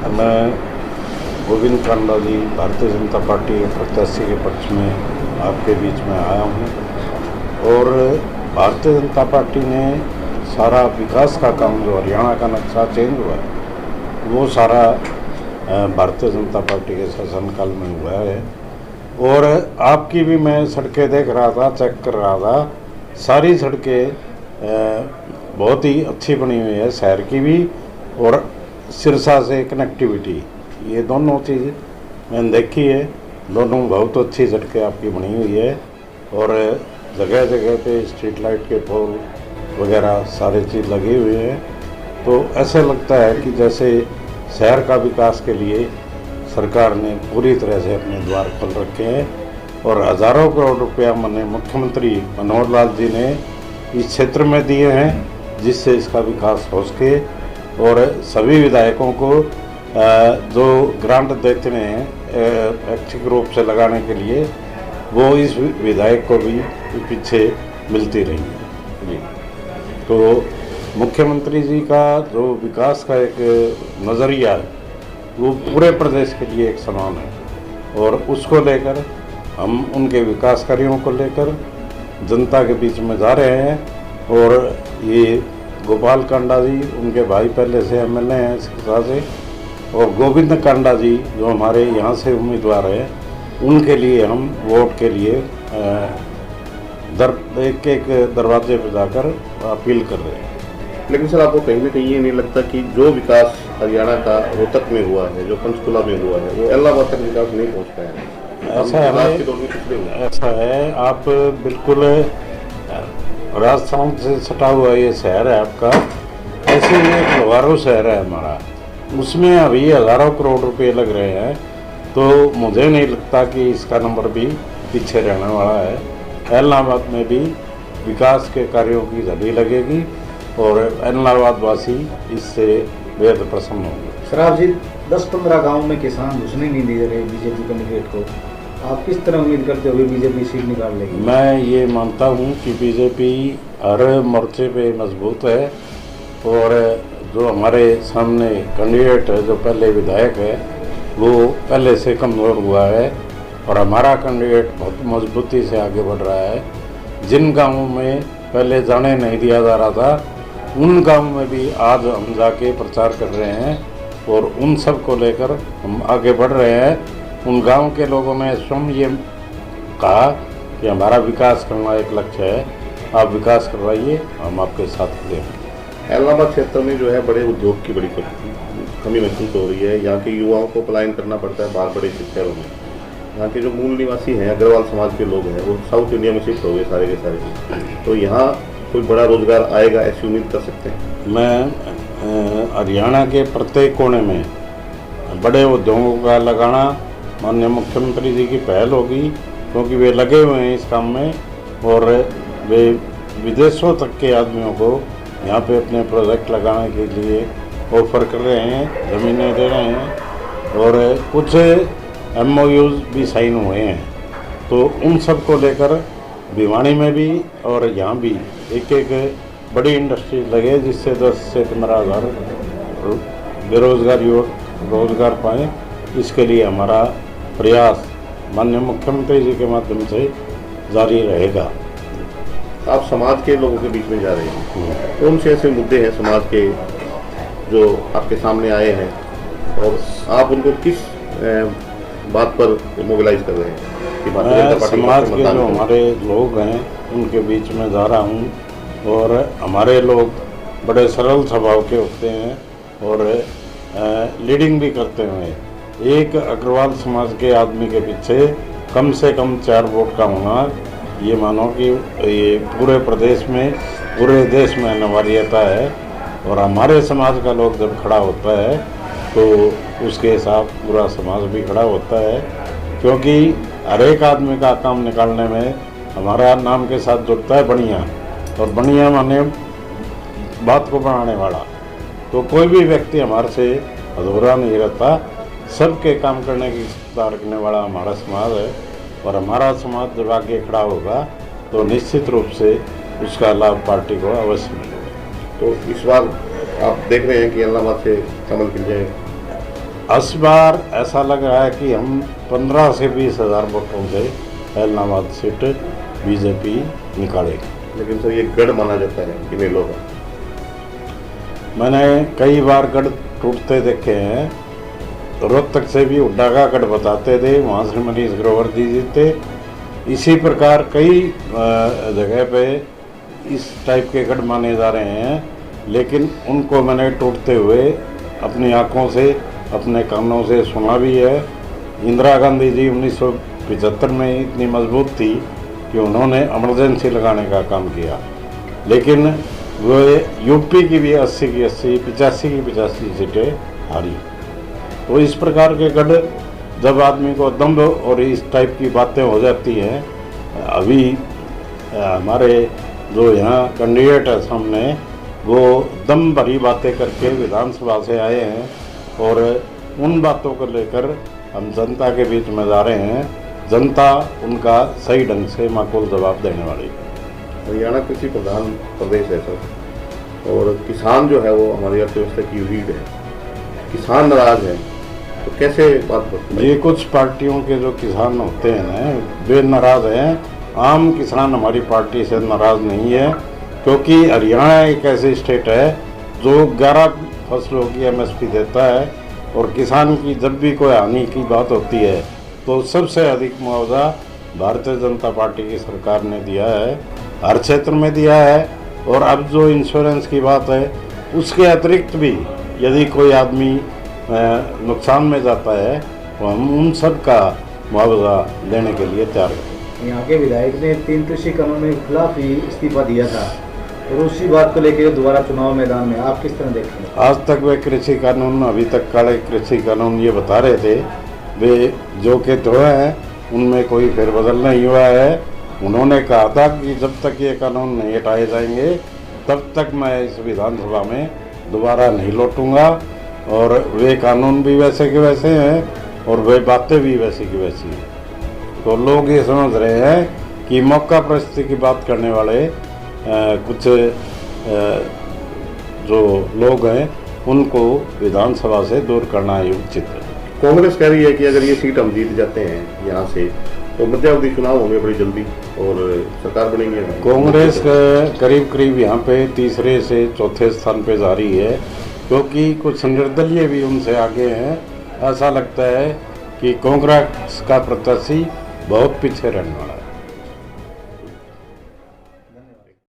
मैं गोविंद कांडा जी भारतीय जनता पार्टी के प्रत्याशी के पक्ष में आपके बीच में आया हूँ। और भारतीय जनता पार्टी ने सारा विकास का काम जो हरियाणा का नक्शा चेंज हुआ है वो सारा भारतीय जनता पार्टी के शासनकाल में हुआ है। और आपकी भी मैं सड़कें देख रहा था, चेक कर रहा था, सारी सड़कें बहुत ही अच्छी बनी हुई है, शहर की भी और सिरसा से कनेक्टिविटी, ये दोनों चीज़ मैंने देखी है। दोनों बहुत अच्छी सड़कें आपकी बनी हुई है और जगह जगह पे स्ट्रीट लाइट के पोल वगैरह सारी चीज़ लगी हुई है। तो ऐसा लगता है कि जैसे शहर का विकास के लिए सरकार ने पूरी तरह से अपने द्वार खोल रखे हैं और हज़ारों करोड़ रुपया माननीय मुख्यमंत्री मनोहर लाल जी ने इस क्षेत्र में दिए हैं, जिससे इसका विकास हो सके। और सभी विधायकों को जो ग्रांट देते हैं ऐच्छिक रूप से लगाने के लिए, वो इस विधायक को भी पीछे मिलती रही है जी। तो मुख्यमंत्री जी का जो विकास का एक नज़रिया है वो पूरे प्रदेश के लिए एक समान है और उसको लेकर हम उनके विकास कार्यों को लेकर जनता के बीच में जा रहे हैं। और ये गोपाल कांडा जी, उनके भाई पहले से एमएलए हैं सिरसा से, और गोविंद कांडा जी जो हमारे यहाँ से उम्मीदवार हैं, उनके लिए हम वोट के लिए एक एक दरवाजे पर जाकर अपील कर रहे हैं। लेकिन सर, आपको कहीं भी कहीं ये नहीं लगता कि जो विकास हरियाणा का रोहतक में हुआ है, जो पंचकुला में हुआ है, वो इलाहाबाद तक विकास नहीं पहुँच पाया है? ऐसा है, आप बिल्कुल राजस्थान से सटा हुआ ये शहर है आपका, ऐसे ही एक लोहारू शहर है हमारा, उसमें अभी हज़ारों करोड़ रुपए लग रहे हैं। तो मुझे नहीं लगता कि इसका नंबर भी पीछे रहने वाला है। इलाहाबाद में भी विकास के कार्यों की झड़ी लगेगी और इलाहाबाद वासी इससे बेहद प्रसन्न होंगे। सर, आप जी 10-15 गाँव में किसान घुसने नहीं दे रहे बीजेपी कैंडिडेट को, आप किस तरह उम्मीद करते हो बीजेपी सीट निकाल लेगी? मैं ये मानता हूँ कि बीजेपी हर मोर्चे पे मजबूत है और जो हमारे सामने कैंडिडेट है, जो पहले विधायक है, वो पहले से कमज़ोर हुआ है और हमारा कैंडिडेट बहुत मजबूती से आगे बढ़ रहा है। जिन गाँवों में पहले जाने नहीं दिया जा रहा था, उन गाँव में भी आज हम जाके प्रचार कर रहे हैं और उन सब को लेकर हम आगे बढ़ रहे हैं। उन गांव के लोगों ने स्वयं ये कहा कि हमारा विकास करना एक लक्ष्य है, आप विकास करवाइए, हम आपके साथ खड़े हैं। इलाहाबाद क्षेत्र में जो है बड़े उद्योग की बड़ी कमी महसूस हो रही है। यहाँ के युवाओं को पलायन करना पड़ता है बाहर बड़े शहरों में। यहाँ के जो मूल निवासी हैं, अग्रवाल समाज के लोग हैं, वो साउथ इंडिया में शिफ्ट हो गए सारे के सारे। तो यहाँ कोई बड़ा रोजगार आएगा ऐसी उम्मीद कर सकते हैं? मैं हरियाणा के प्रत्येक कोने में बड़े उद्योगों का लगाना माननीय मुख्यमंत्री जी की पहल होगी, क्योंकि वे लगे हुए हैं इस काम में और वे विदेशों तक के आदमियों को यहाँ पे अपने प्रोजेक्ट लगाने के लिए ऑफर कर रहे हैं, ज़मीनें दे रहे हैं और कुछ MOUs भी साइन हुए हैं। तो उन सब को लेकर भिवानी में भी और यहाँ भी एक एक बड़ी इंडस्ट्री लगे, जिससे 10 से 15 हज़ार बेरोजगार युवक रोजगार पाएँ। इसके लिए हमारा प्रयास माननीय मुख्यमंत्री जी के माध्यम से जारी रहेगा। आप समाज के लोगों के बीच में जा रहे हैं, कौन से ऐसे मुद्दे हैं समाज के जो आपके सामने आए हैं और आप उनको किस बात पर मोबिलाइज कर रहे हैं? मैं समाज के जो हमारे लोग हैं उनके बीच में जा रहा हूँ और हमारे लोग बड़े सरल स्वभाव के होते हैं और लीडिंग भी करते हैं। एक अग्रवाल समाज के आदमी के पीछे कम से कम 4 वोट का होना, ये मानो कि ये पूरे प्रदेश में, पूरे देश में अनिवार्यता है। और हमारे समाज का लोग जब खड़ा होता है तो उसके साथ पूरा समाज भी खड़ा होता है, क्योंकि हर एक आदमी का काम निकालने में हमारा नाम के साथ जुड़ता है बढ़िया, और बढ़िया माने बात को बढ़ाने वाला। तो कोई भी व्यक्ति हमारे से अधूरा नहीं रहता, सबके काम करने की क्षमता रखने वाला हमारा समाज है। और हमारा समाज जब आगे खड़ा होगा तो निश्चित रूप से उसका लाभ पार्टी को अवश्य मिलेगा। तो इस बार आप देख रहे हैं कि इलाहाबाद से कमल खिल जाए? इस बार ऐसा लग रहा है कि हम 15 से 20 हज़ार वोटों से ऐलनाबाद सीट बीजेपी निकालेगी। लेकिन सर ये गढ़ माना जाता है किन्हीं लोग, मैंने कई बार गढ़ टूटते देखे हैं। रोहतक से भी हुड्डा का गढ़ बताते थे, वहाँ से मनीष ग्रोवर जी जीते। इसी प्रकार कई जगह पे इस टाइप के गढ़ माने जा रहे हैं, लेकिन उनको मैंने टूटते हुए अपनी आंखों से अपने कानों से सुना भी है। इंदिरा गांधी जी 1975 में इतनी मजबूत थी कि उन्होंने इमरजेंसी लगाने का काम किया, लेकिन वो यूपी की भी 80 की 80, 85 की 85 सीटें हारी। तो इस प्रकार के गढ़ जब आदमी को दम्भ और इस टाइप की बातें हो जाती हैं, अभी हमारे जो यहाँ कैंडिडेट है सामने, वो दम भरी बातें करके विधानसभा से आए हैं और उन बातों को लेकर हम जनता के बीच में जा रहे हैं। जनता उनका सही ढंग से माकूल जवाब देने वाली है। हरियाणा कृषि प्रधान प्रदेश है सर, और किसान जो है वो हमारी अर्थव्यवस्था की रीढ़ है। किसान नाराज है तो कैसे बात करते हैं? ये कुछ पार्टियों के जो किसान होते हैं ना, वे नाराज हैं। आम किसान हमारी पार्टी से नाराज नहीं है, क्योंकि हरियाणा एक ऐसी स्टेट है जो 11 फसलों की MSP देता है, और किसान की जब भी कोई हानि की बात होती है तो सबसे अधिक मुआवजा भारतीय जनता पार्टी की सरकार ने दिया है, हर क्षेत्र में दिया है। और अब जो इंश्योरेंस की बात है, उसके अतिरिक्त भी यदि कोई आदमी नुकसान में जाता है तो हम उन सब का मुआवजा देने के लिए तैयार हैं। यहाँ के विधायक ने 3 कृषि कानून के खिलाफ ही इस्तीफा दिया था, और उसी बात को लेकर दोबारा चुनाव मैदान में आप किस तरह देखते हैं? आज तक वे कृषि कानून, अभी तक काले कृषि कानून ये बता रहे थे, वे जो के तो हैं उनमें कोई फेरबदल नहीं हुआ है। उन्होंने कहा था कि जब तक ये कानून नहीं हटाए जाएंगे तब तक मैं इस विधानसभा में दोबारा नहीं लौटूंगा, और वे कानून भी वैसे के वैसे हैं और वे बातें भी वैसी की वैसी हैं। तो लोग ये समझ रहे हैं कि मौका परिस्थिति की बात करने वाले कुछ जो लोग हैं उनको विधानसभा से दूर करना ही उचित है। कांग्रेस कह रही है कि अगर ये सीट हम जीत जाते हैं यहाँ से तो मध्यावधि चुनाव होंगे बड़ी जल्दी और सरकार बनेगी। कांग्रेस करीब करीब यहाँ पे तीसरे से चौथे स्थान पे जा रही है, क्योंकि कुछ निर्दलीय भी उनसे आगे हैं। ऐसा लगता है कि कांग्रेस का प्रत्याशी बहुत पीछे रहने वाला है।